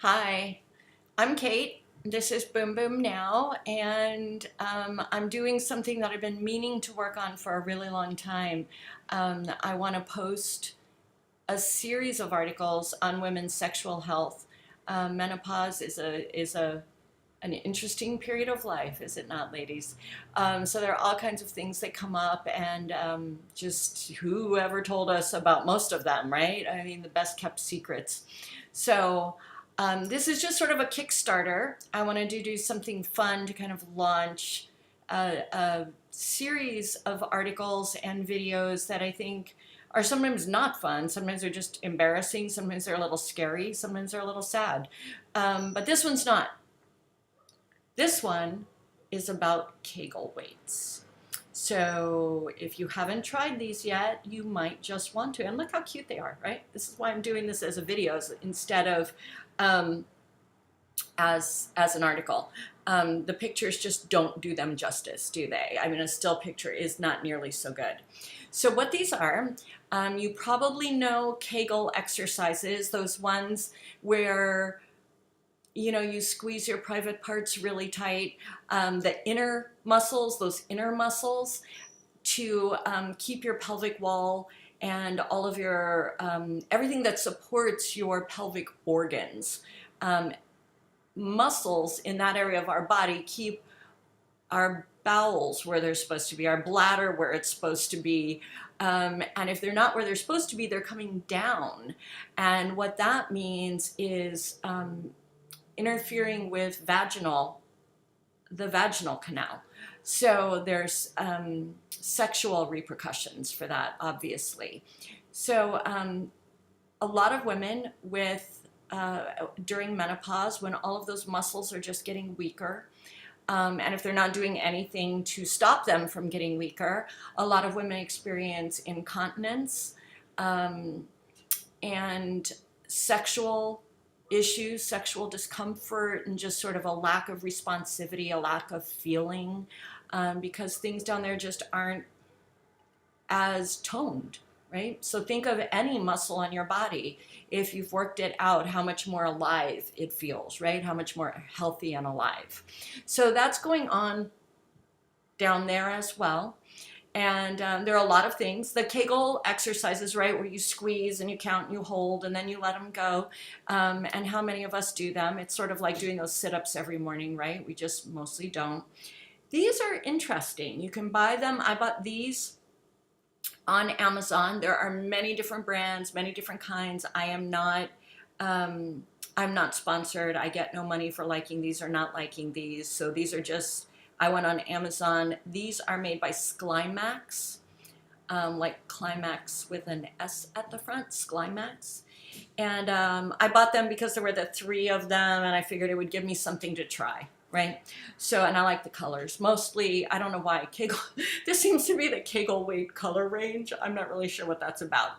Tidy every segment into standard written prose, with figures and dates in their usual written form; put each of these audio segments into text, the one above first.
Hi, I'm Kate. This is Boom Boom Now, and I'm doing something that I've been meaning to work on for a really long time. I want to post a series of articles on women's sexual health. Menopause is an interesting period of life, is it not, ladies? So there are all kinds of things that come up, and just whoever told us about most of them, right? I mean, the best kept secrets. So this is just sort of a Kickstarter. I wanted to do something fun to kind of launch a series of articles and videos that I think are sometimes not fun. Sometimes they're just embarrassing. Sometimes they're a little scary. Sometimes they're a little sad. But this one's not. This one is about Kegel weights. So if you haven't tried these yet, you might just want to. And look how cute they are, right? This is why I'm doing this as a video instead of as an article. The pictures just don't do them justice, do they? I mean, a still picture is not nearly so good. So what these are, you probably know Kegel exercises, those ones where you squeeze your private parts really tight, the inner muscles, those inner muscles, to keep your pelvic wall and all of your, everything that supports your pelvic organs. Muscles in that area of our body keep our bowels where they're supposed to be, our bladder where it's supposed to be. And if they're not where they're supposed to be, they're coming down. And what that means is interfering with the vaginal canal. So there's sexual repercussions for that, obviously. So a lot of women during menopause, when all of those muscles are just getting weaker, and if they're not doing anything to stop them from getting weaker, a lot of women experience incontinence and sexual issues, sexual discomfort, and just sort of a lack of responsivity, a lack of feeling, because things down there just aren't as toned, right? So think of any muscle on your body. If you've worked it out, how much more alive it feels, right? How much more healthy and alive. So that's going on down there as well. And there are a lot of things. The Kegel exercises, right, where you squeeze and you count and you hold and then you let them go. And how many of us do them? It's sort of like doing those sit-ups every morning, right? We just mostly don't. These are interesting. You can buy them. I bought these on Amazon. There are many different brands, many different kinds. I'm not sponsored. I get no money for liking these or not liking these. So these are just, I went on Amazon. These are made by Sklymax, like climax with an S at the front, Sklymax. And I bought them because there were the 3 of them, and I figured it would give me something to try, right? So, and I like the colors. Mostly, I don't know why, Kegel, this seems to be the Kegel weight color range. I'm not really sure what that's about.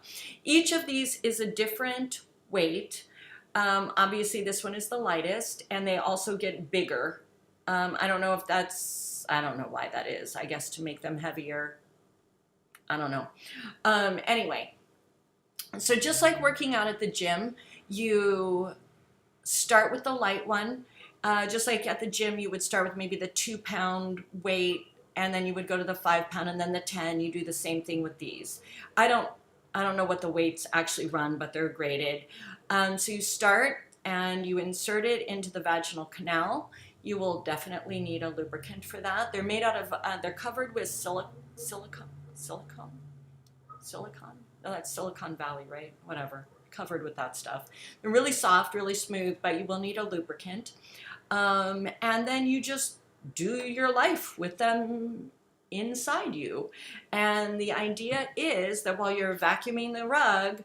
Each of these is a different weight. Obviously, this one is the lightest, and they also get bigger. I don't know why that is. I guess to make them heavier. I don't know. Anyway, so just like working out at the gym, you start with the light one. Just like at the gym, you would start with maybe the 2-pound weight, and then you would go to the 5-pound, and then the 10. You do the same thing with these. I don't know what the weights actually run, but they're graded. So you start and you insert it into the vaginal canal. You will definitely need a lubricant for that. They're made out of, they're covered with silicone. No, that's Silicon Valley, right? Whatever. Covered with that stuff. They're really soft, really smooth, but you will need a lubricant. And then you just do your life with them inside you. And the idea is that while you're vacuuming the rug,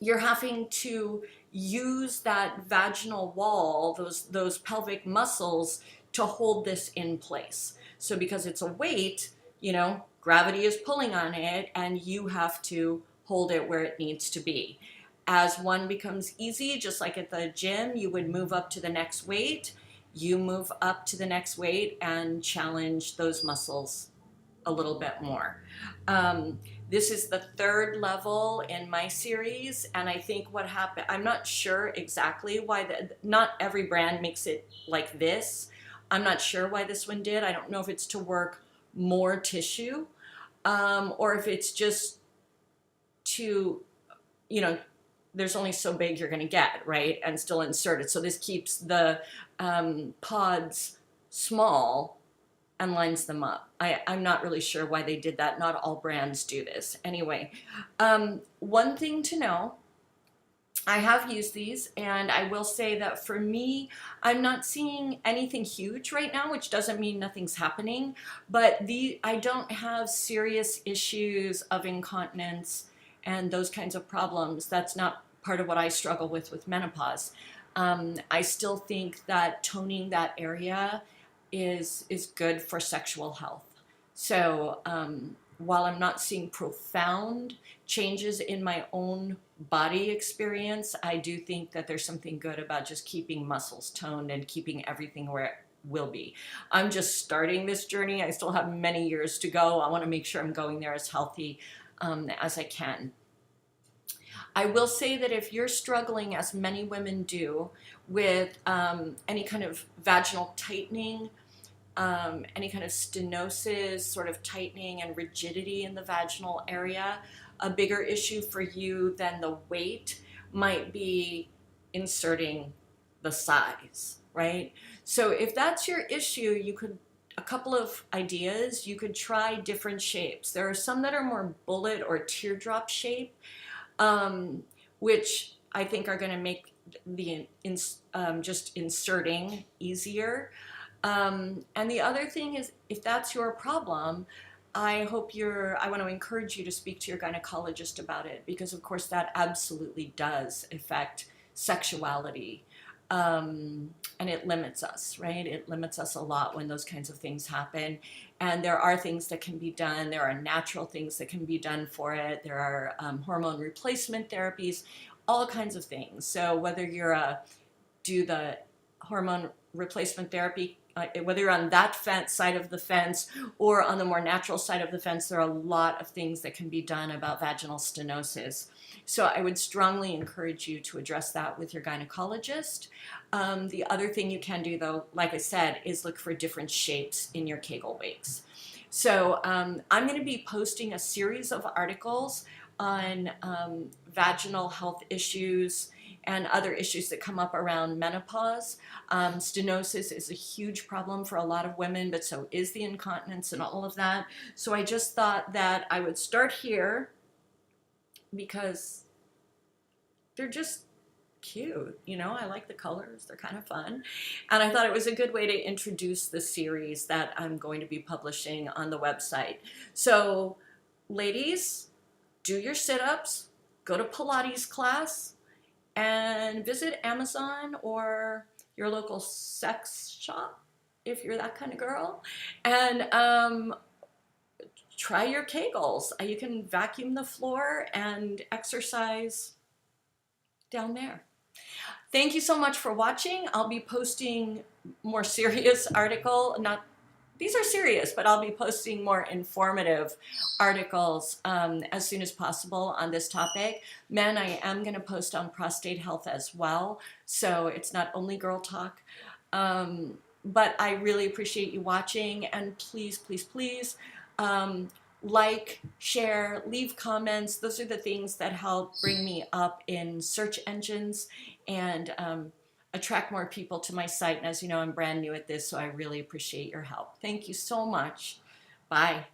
you're having to use that vaginal wall, those pelvic muscles, to hold this in place. So because it's a weight, gravity is pulling on it, and you have to hold it where it needs to be. As one becomes easy, just like at the gym, you would move up to the next weight. You move up to the next weight and challenge those muscles a little bit more. This is the third level in my series, and I think what happened, I'm not sure exactly why, not every brand makes it like this. I'm not sure why this one did. I don't know if it's to work more tissue, or if it's just to, you know, there's only so big you're going to get, right? And still insert it. So this keeps the pods small and lines them up. I'm not really sure why they did that. Not all brands do this. Anyway, one thing to know, I have used these, and I will say that for me, I'm not seeing anything huge right now, which doesn't mean nothing's happening, but I don't have serious issues of incontinence and those kinds of problems. That's not part of what I struggle with menopause. I still think that toning that area is good for sexual health. So while I'm not seeing profound changes in my own body experience, I do think that there's something good about just keeping muscles toned and keeping everything where it will be. I'm just starting this journey. I still have many years to go. I want to make sure I'm going there as healthy as I can. I will say that if you're struggling, as many women do, with any kind of vaginal tightening, any kind of stenosis, sort of tightening and rigidity in the vaginal area, a bigger issue for you than the weight might be inserting the size, right? So if that's your issue, a couple of ideas, you could try different shapes. There are some that are more bullet or teardrop shape, which I think are going to make the just inserting easier. And the other thing is, if that's your problem, I want to encourage you to speak to your gynecologist about it, because of course that absolutely does affect sexuality. And it limits us, right? It limits us a lot when those kinds of things happen. And there are things that can be done. There are natural things that can be done for it. There are hormone replacement therapies, all kinds of things. So whether do the hormone replacement therapy, whether you're on that side of the fence or on the more natural side of the fence, there are a lot of things that can be done about vaginal stenosis. So I would strongly encourage you to address that with your gynecologist. The other thing you can do, though, like I said, is look for different shapes in your Kegel wakes. So I'm going to be posting a series of articles on vaginal health issues and other issues that come up around menopause. Stenosis is a huge problem for a lot of women, but so is the incontinence and all of that. So I just thought that I would start here because they're just cute, you know? I like the colors, they're kind of fun. And I thought it was a good way to introduce the series that I'm going to be publishing on the website. So ladies, do your sit-ups, go to Pilates class, and visit Amazon or your local sex shop if you're that kind of girl, and try your Kegels. You can vacuum the floor and exercise down there. Thank you so much for watching. I'll be posting more serious these are serious, but I'll be posting more informative articles as soon as possible on this topic. Men, I am going to post on prostate health as well, so it's not only girl talk. But I really appreciate you watching, and please, please, please, like, share, leave comments. Those are the things that help bring me up in search engines and attract more people to my site. And as you know, I'm brand new at this, so I really appreciate your help. Thank you so much. Bye.